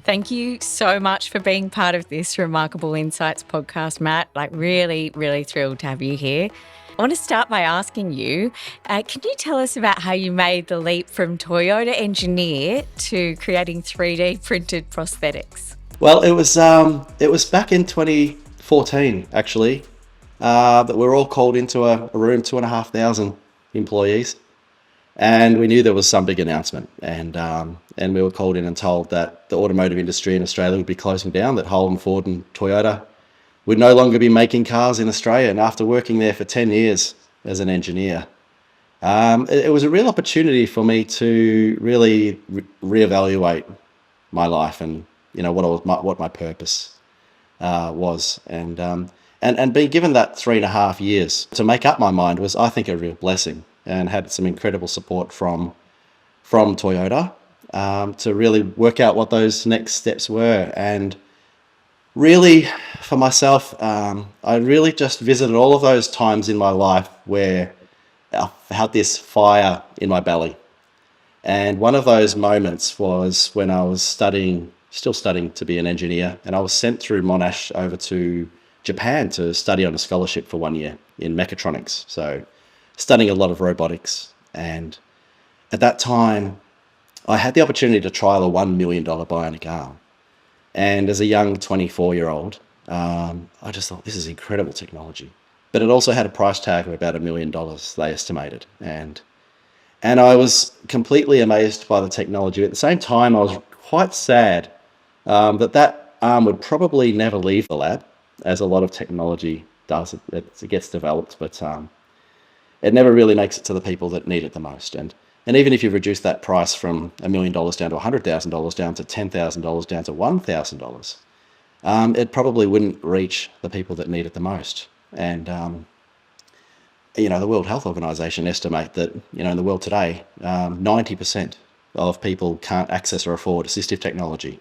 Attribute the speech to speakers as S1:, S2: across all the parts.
S1: Thank you so much for being part of this Remarkable Insights podcast, Matt. Really, really thrilled to have you here. I want to start by asking you, can you tell us about how you made the leap from Toyota engineer to creating 3D printed prosthetics?
S2: Well, it was back in 2014 actually that we were all called into a room, 2,500 employees, and we knew there was some big announcement, and we were called in and told that the automotive industry in Australia would be closing down, that Holden, Ford, and Toyota would no longer be making cars in Australia. And after working there for 10 years as an engineer, it was a real opportunity for me to really reevaluate my life and what my purpose was, and being given that 3.5 years to make up my mind was, I think, a real blessing, and had some incredible support from Toyota to really work out what those next steps were. And really, for myself, I really just visited all of those times in my life where I had this fire in my belly. And one of those moments was when I was still studying to be an engineer, and I was sent through Monash over to Japan to study on a scholarship for 1 year in mechatronics. So studying a lot of robotics. And at that time, I had the opportunity to trial a $1 million bionic arm. And as a young 24-year-old, I just thought, this is incredible technology. But it also had a price tag of about $1 million, they estimated. And I was completely amazed by the technology. At the same time, I was quite sad that arm would probably never leave the lab, as a lot of technology does. It gets developed, but it never really makes it to the people that need it the most. And even if you reduce that price from $1 million down to $100,000, down to $10,000, down to $1,000, it probably wouldn't reach the people that need it the most. And the World Health Organization estimate that, in the world today, 90% of people can't access or afford assistive technology.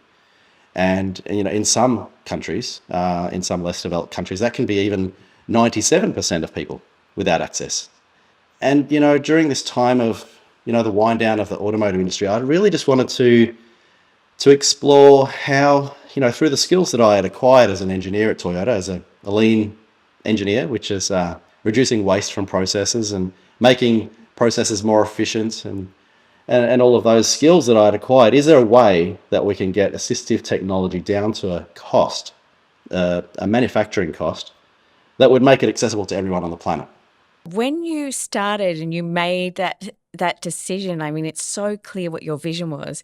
S2: And, in some countries, in some less developed countries, that can be even 97% of people without access. And, during this time of, the wind down of the automotive industry, I really just wanted to explore how, through the skills that I had acquired as an engineer at Toyota, as a lean engineer, which is reducing waste from processes and making processes more efficient, and all of those skills that I had acquired, is there a way that we can get assistive technology down to a cost, a manufacturing cost, that would make it accessible to everyone on the planet?
S1: When you started and you made that decision, it's so clear what your vision was.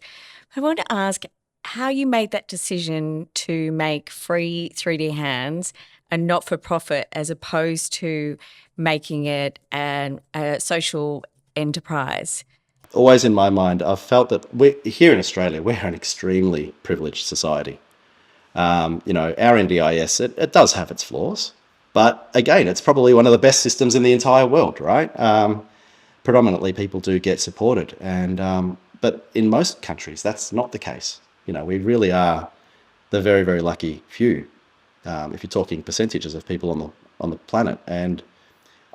S1: I want to ask how you made that decision to make free 3D hands a not-for-profit, as opposed to making it a social enterprise.
S2: Always in my mind, I've felt that here in Australia, we're an extremely privileged society. Our NDIS, it does have its flaws, but again, it's probably one of the best systems in the entire world, right? Predominantly, people do get supported, but in most countries, that's not the case. We really are the very, very lucky few, if you're talking percentages of people on the planet. And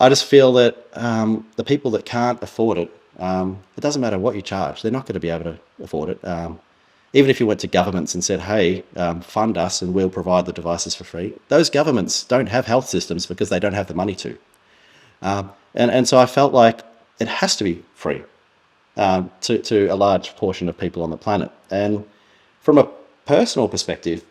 S2: I just feel that the people that can't afford it, it doesn't matter what you charge, they're not going to be able to afford it. Even if you went to governments and said, hey, fund us and we'll provide the devices for free, those governments don't have health systems because they don't have the money to. And so I felt like it has to be free to a large portion of people on the planet. And from a personal perspective,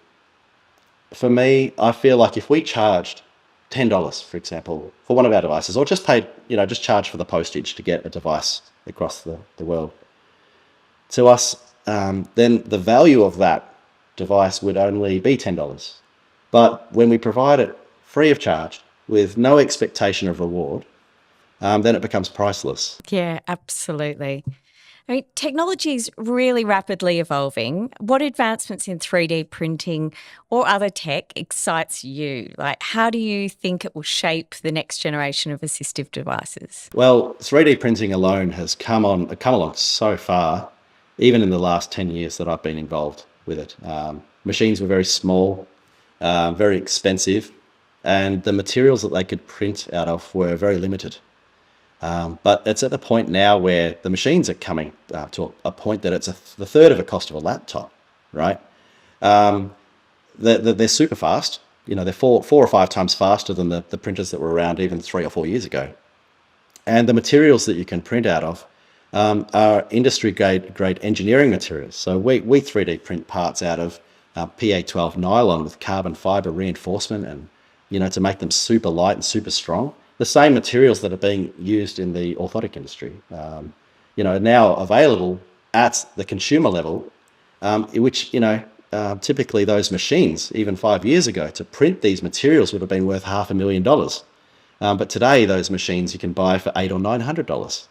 S2: for me, I feel like if we charged $10, for example, for one of our devices, or just paid, just charge for the postage to get a device across the world, to us, then the value of that device would only be $10. But when we provide it free of charge with no expectation of reward, then it becomes priceless.
S1: Yeah, absolutely. Technology is really rapidly evolving. What advancements in 3D printing or other tech excites you? How do you think it will shape the next generation of assistive devices?
S2: Well, 3D printing alone has come along so far, even in the last 10 years that I've been involved with it. Machines were very small, very expensive, and the materials that they could print out of were very limited. But it's at the point now where the machines are coming to a point that it's the third of the cost of a laptop, right? They're super fast. They're four or five times faster than the printers that were around even 3 or 4 years ago. And the materials that you can print out of are industry grade engineering materials. So we 3D print parts out of PA12 nylon with carbon fiber reinforcement, and to make them super light and super strong. The same materials that are being used in the orthotic industry, are now available at the consumer level, which typically those machines, even 5 years ago, to print these materials would have been worth $500,000. But today, those machines you can buy for $800 or $900.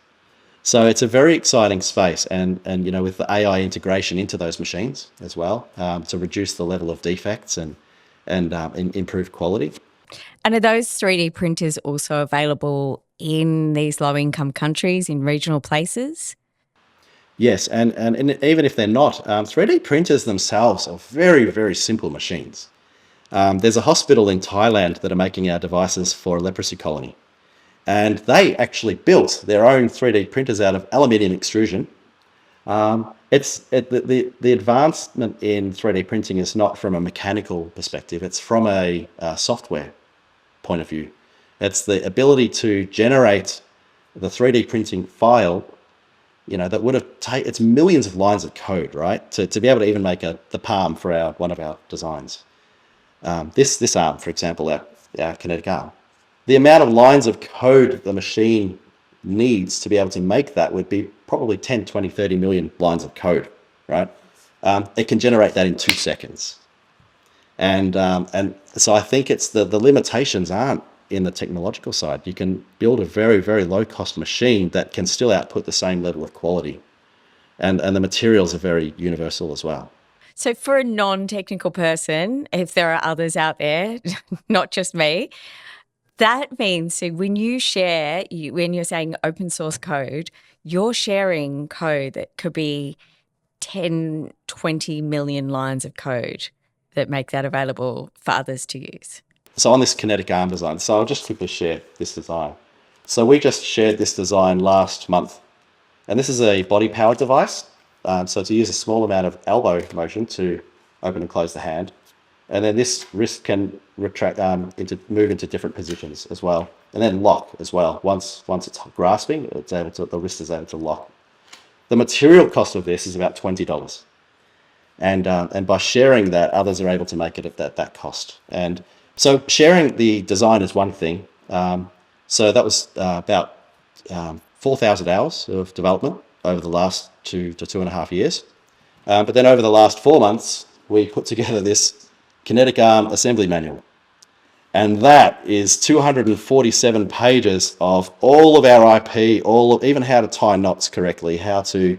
S2: So it's a very exciting space, and with the AI integration into those machines as well, to reduce the level of defects and improve quality.
S1: And are those 3D printers also available in these low-income countries, in regional places?
S2: Yes, and even if they're not, 3D printers themselves are very, very simple machines. There's a hospital in Thailand that are making our devices for a leprosy colony. And they actually built their own 3D printers out of aluminium extrusion. The advancement in 3D printing is not from a mechanical perspective, it's from a software point of view. It's the ability to generate the 3D printing file, that would have it's millions of lines of code, right? To be able to even make the palm for one of our designs. This arm, for example, our kinetic arm. The amount of lines of code the machine needs to be able to make that would be probably 10, 20, 30 million lines of code, right? It can generate that in 2 seconds. And so I think it's the limitations aren't in the technological side. You can build a very, very low cost machine that can still output the same level of quality. And the materials are very universal as well.
S1: So for a non-technical person, if there are others out there, not just me, that means so when you share, when you're saying open source code, you're sharing code that could be 10, 20 million lines of code that make that available for others to use.
S2: So on this kinetic arm design, so I'll just quickly share this design. So we just shared this design last month. And this is a body-powered device. So to use a small amount of elbow motion to open and close the hand. And then this wrist can retract, move into different positions as well. And then lock as well. Once it's grasping, the wrist is able to lock. The material cost of this is about $20. And by sharing that, others are able to make it at that cost. And so sharing the design is one thing. So that was about 4,000 hours of development over the last 2 to 2.5 years. But then over the last 4 months, we put together this kinetic arm assembly manual. And that is 247 pages of all of our IP, even how to tie knots correctly, how to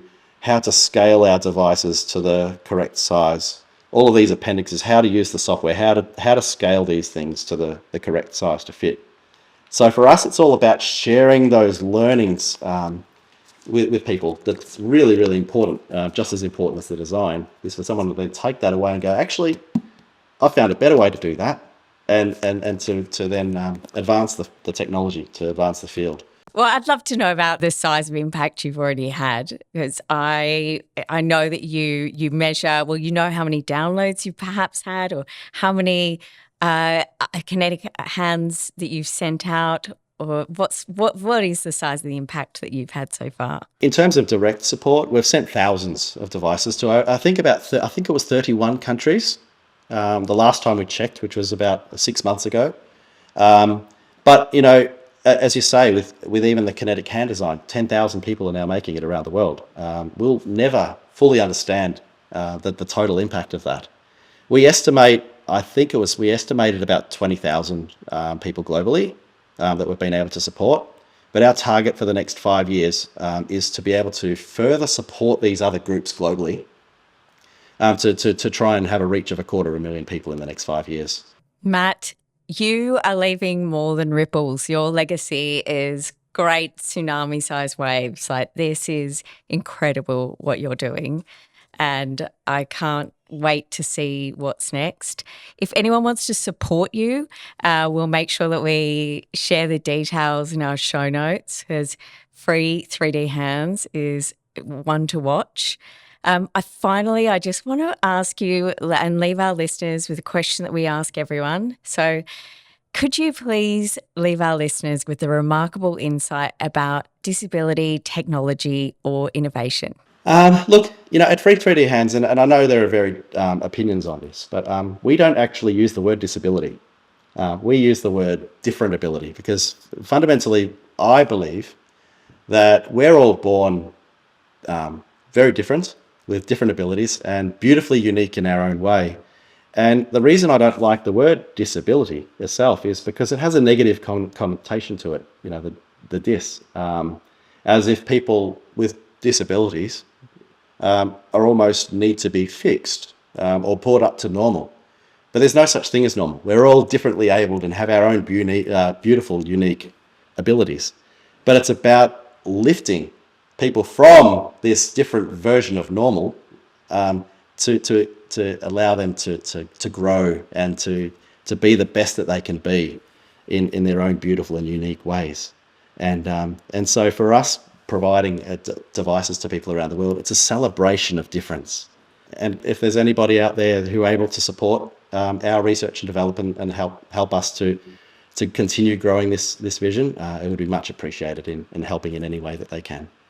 S2: scale our devices to the correct size. All of these appendixes, how to use the software, how to scale these things to the correct size to fit. So for us, it's all about sharing those learnings with people. That's really, really important, just as important as the design, is for someone to then take that away and go, actually, I found a better way to do that, and to then advance the technology, to advance the field.
S1: Well, I'd love to know about the size of impact you've already had, because I know that you measure, well, you know how many downloads you perhaps had, or how many kinetic hands that you've sent out, or what is the size of the impact that you've had so far?
S2: In terms of direct support, we've sent thousands of devices to I think it was 31 countries. The last time we checked, which was about 6 months ago. But as you say, with even the kinetic hand design, 10,000 people are now making it around the world. We'll never fully understand the total impact of that. We estimated about 20,000 people globally that we've been able to support. But our target for the next 5 years is to be able to further support these other groups globally, to try and have a reach of 250,000 people in the next 5 years.
S1: Matt, you are leaving more than ripples. Your legacy is great tsunami-sized waves. Like, this is incredible what you're doing, and I can't wait to see what's next. If anyone wants to support you, we'll make sure that we share the details in our show notes, because free 3D hands is one to watch. I just want to ask you and leave our listeners with a question that we ask everyone. So, could you please leave our listeners with a remarkable insight about disability, technology, or innovation?
S2: Look, at Free 3D Hands, and I know there are varied opinions on this, but we don't actually use the word disability. We use the word different ability because fundamentally, I believe that we're all born very different with different abilities and beautifully unique in our own way. And the reason I don't like the word disability itself is because it has a negative connotation to it, the dis, as if people with disabilities are almost need to be fixed or brought up to normal. But there's no such thing as normal. We're all differently abled and have our own beautiful, unique abilities. But it's about lifting people from this different version of normal to allow them to grow and to be the best that they can be in their own beautiful and unique ways. And so for us, providing devices to people around the world, it's a celebration of difference. And if there's anybody out there who are able to support our research and development and help us to continue growing this vision, it would be much appreciated in helping in any way that they can.